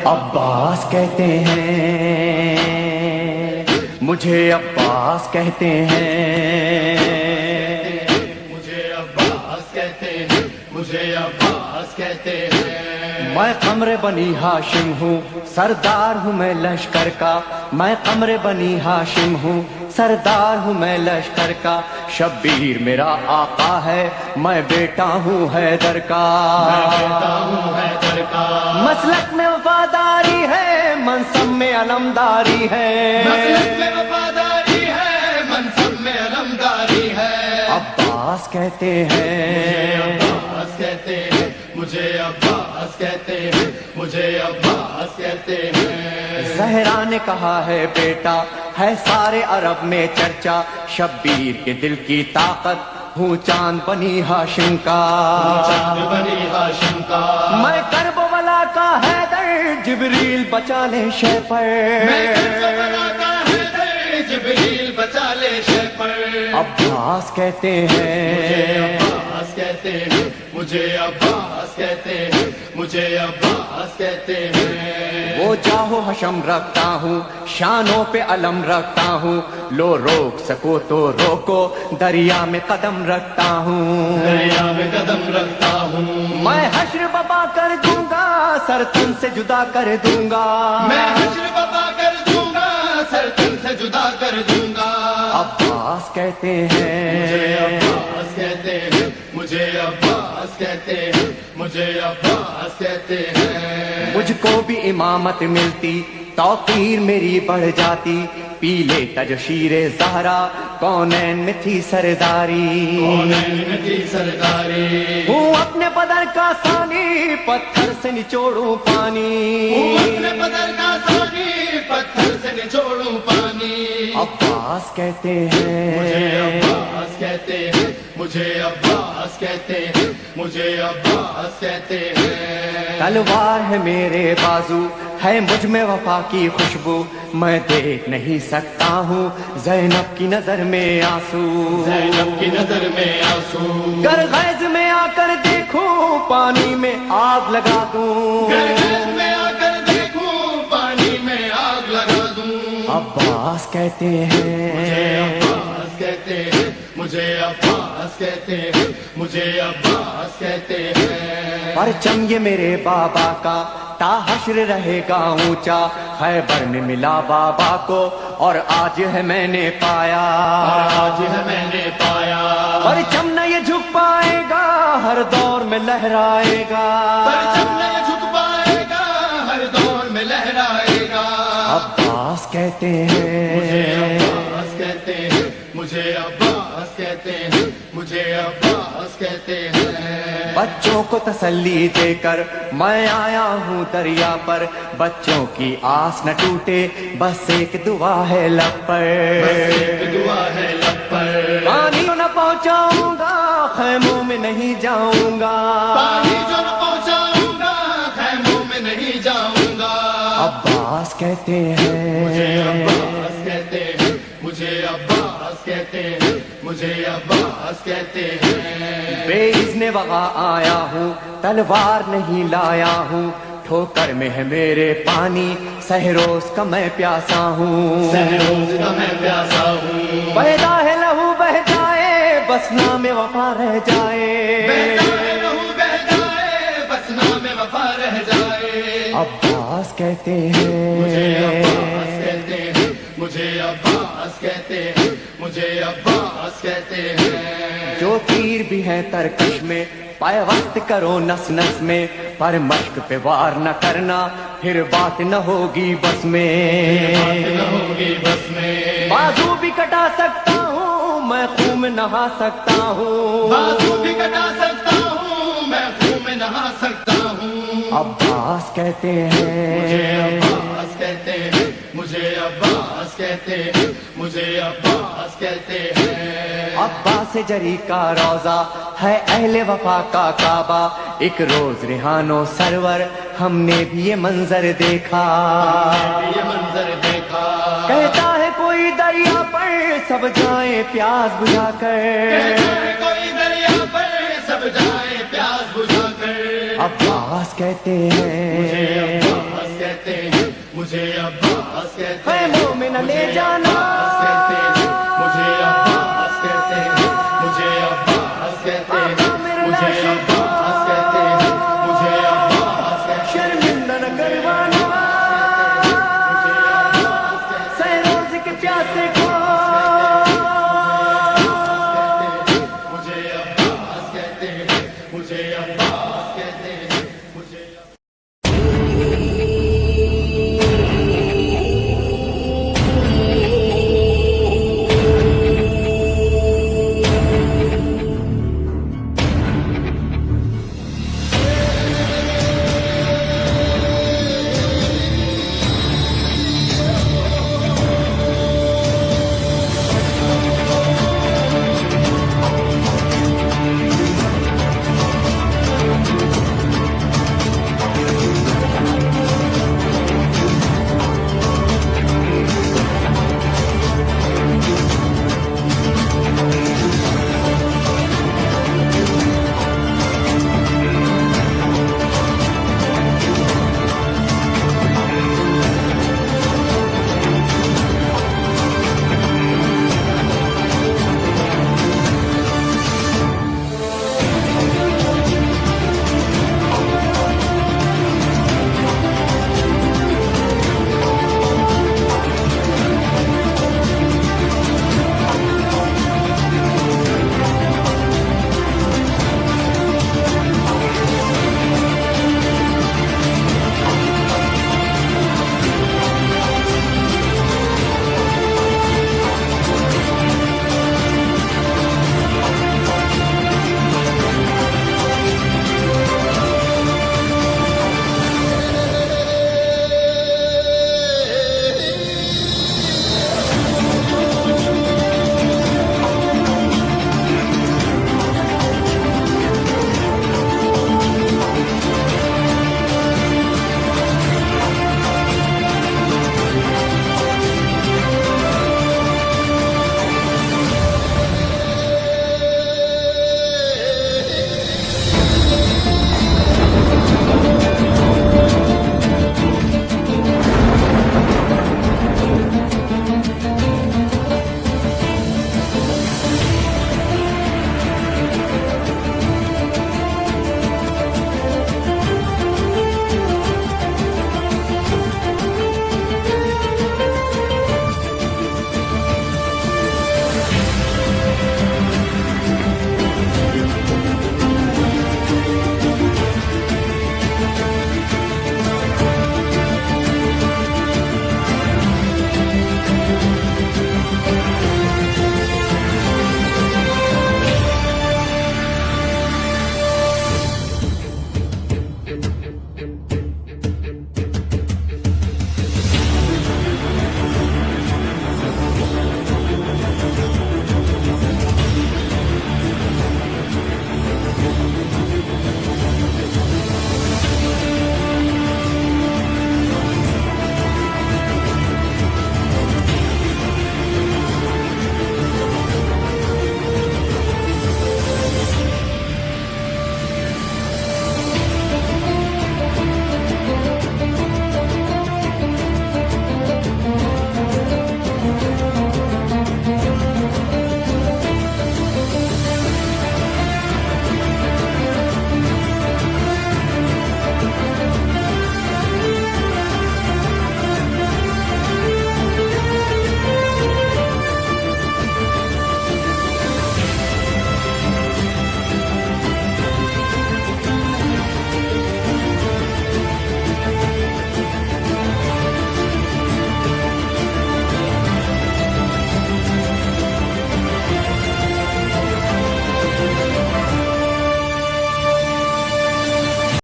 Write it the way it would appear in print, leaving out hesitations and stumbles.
عباس کہتے ہیں، مجھے عباس کہتے ہیں، مجھے عباس کہتے ہیں، مجھے عباس کہتے ہیں۔ میں قمر بنی ہاشم ہوں، سردار ہوں میں لشکر کا، میں قمر بنی ہاشم ہوں، سردار ہوں میں لشکر کا، شبیر میرا آقا ہے، میں بیٹا ہوں حیدر کا، میں بیٹا ہوں حیدر کا، مسلک میں وفاداری ہے، منصب میں علمداری ہے، مسلک میں وفاداری ہے، منصب میں علمداری ہے۔ عباس کہتے ہیں، عباس کہتے ہیں، مجھے عباس کہتے ہیں، مجھے عباس کہتے ہیں۔ زہرا نے کہا ہے بیٹا ہے سارے عرب میں چرچا، شبیر کے دل کی طاقت ہوں چاند بنی ہاشم کا، چاند بنی ہاشم کا، میں کرب ولا کا حیدر، جبریل بچا لے شے پر، میں کربلا کا حیدر، جبریل بچا لے شے پر۔ عباس کہتے ہیں، عباس کہتے ہیں، مجھے عباس کہتے ہیں، مجھے عباس کہتے ہیں۔ وہ جاہو حشم رکھتا ہوں، شانوں پہ علم رکھتا ہوں، لو روک سکو تو روکو، دریا میں قدم رکھتا ہوں، دریا میں قدم رکھتا ہوں، میں حشر بپا کر دوں گا، سر تن سے جدا کر دوں گا، میں حشر بپا کر دوں گا، سر تن سے جدا کر دوں گا۔ عباس کہتے ہیں، عباس کہتے ہیں، مجھے عباس کہتے ہیں، مجھے عباس کہتے ہیں۔ مجھ کو بھی امامت ملتی، توقیر میری بڑھ جاتی، پی لیتا جو شیر زہرا، کونین میں تھی سرداری، کونین میں تھی سرداری، ہوں اپنے بدر کا ثانی، پتھر سے نچوڑوں پانی، اپنے بدر کا ثانی، پتھر سے نچوڑوں پانی۔ عباس کہتے مجھے ہیں، عباس کہتے ہیں، مجھے عباس کہتے ہیں، مجھے عباس کہتے ہیں۔ تلوار ہے میرے بازو، ہے مجھ میں وفا کی خوشبو، میں دیکھ نہیں سکتا ہوں زینب کی نظر میں آنسو، زینب کی نظر میں آنسو، گر غیظ میں آ کر دیکھوں، پانی میں آگ لگا دوں، گرگز میں آ کر دیکھوں، پانی میں آگ لگا دوں۔ عباس کہتے مجھے ہیں، عباس کہتے ہیں، مجھے عباس کہتے ہیں، مجھے عباس کہتے ہیں۔ پرچم یہ میرے بابا کا تا حشر رہے گا اونچا، خیبر میں ملا بابا کو اور آج ہے میں نے پایا، آج ہے میں نے پایا، پرچم نہ یہ جھک پائے گا، ہر دور میں لہرائے گا، پرچم نہیں جھک پائے گا، ہر دور میں لہرائے گا۔ عباس کہتے مجھے ہیں، عباس کہتے ہیں، مجھے عباس کہتے ہیں، مجھے عباس کہتے ہیں۔ بچوں کو تسلی دے کر میں آیا ہوں دریا پر، بچوں کی آس نہ ٹوٹے، بس ایک دعا ہے لب پر، بس ایک دعا ہے لب پر، پانی نہ پہنچاؤں گا، خیموں میں نہیں جاؤں گا، پانی جو نہ پہنچاؤں گا، خیموں میں نہیں جاؤں گا۔ عباس کہتے مجھے ہیں، عباس کہتے ہیں، مجھے عباس کہتے ہیں، مجھے عباس کہتے ہیں۔ بے اذن وغا آیا ہوں، تلوار نہیں لایا ہوں، ٹھوکر میں ہے میرے پانی، سہروز کا میں پیاسا ہوں، سہروز کا میں پیاسا ہوں، پیدا ہے لہو بہ جائے، بس نام وفا رہ جائے، بہتا ہے لہو بہ جائے، بس نام وفا رہ جائے۔ عباس کہتے مجھے عباس ہیں، کہتے ہیں، مجھے عباس کہتے ہیں، مجھے عباس کہتے ہیں۔ جو تیر بھی ہیں ترکش میں، پیوست کرو نس نس میں، پر مشق پہ وار نہ کرنا، پھر بات نہ ہوگی بس میں، بات نہ ہوگی بس میں، بازو بھی کٹا سکتا ہوں میں، خون میں نہا سکتا ہوں، بازو بھی کٹا سکتا ہوں میں، خون میں نہا سکتا ہوں۔ عباس کہتے مجھے ہیں، عباس کہتے ہیں، مجھے عباس کہتے ہیں، مجھے عباس کہتے ہیں۔ عباس جری کا روزہ ہے اہل وفا کا کعبہ، ایک روز ریحانو سرور ہم نے بھی یہ منظر دیکھا، یہ منظر دیکھا، کہتا ہے کوئی دریا پر سب جائیں پیاس بجھا کر، کہتا ہے کوئی دریا پر سب جائے پیاس بجھا کر۔ عباس کہتے مجھے ہیں، عباس کہتے مجھے عباس کہتے اے ہیں مومن لے جانا عباس کہتے ہیں مجھے عباس کہتے ہیں مجھے عباس کہتے ہیں مجھے عباس کہتے ہیں مجھے عباس کہتے ہیں شرمندہ نہ کروانا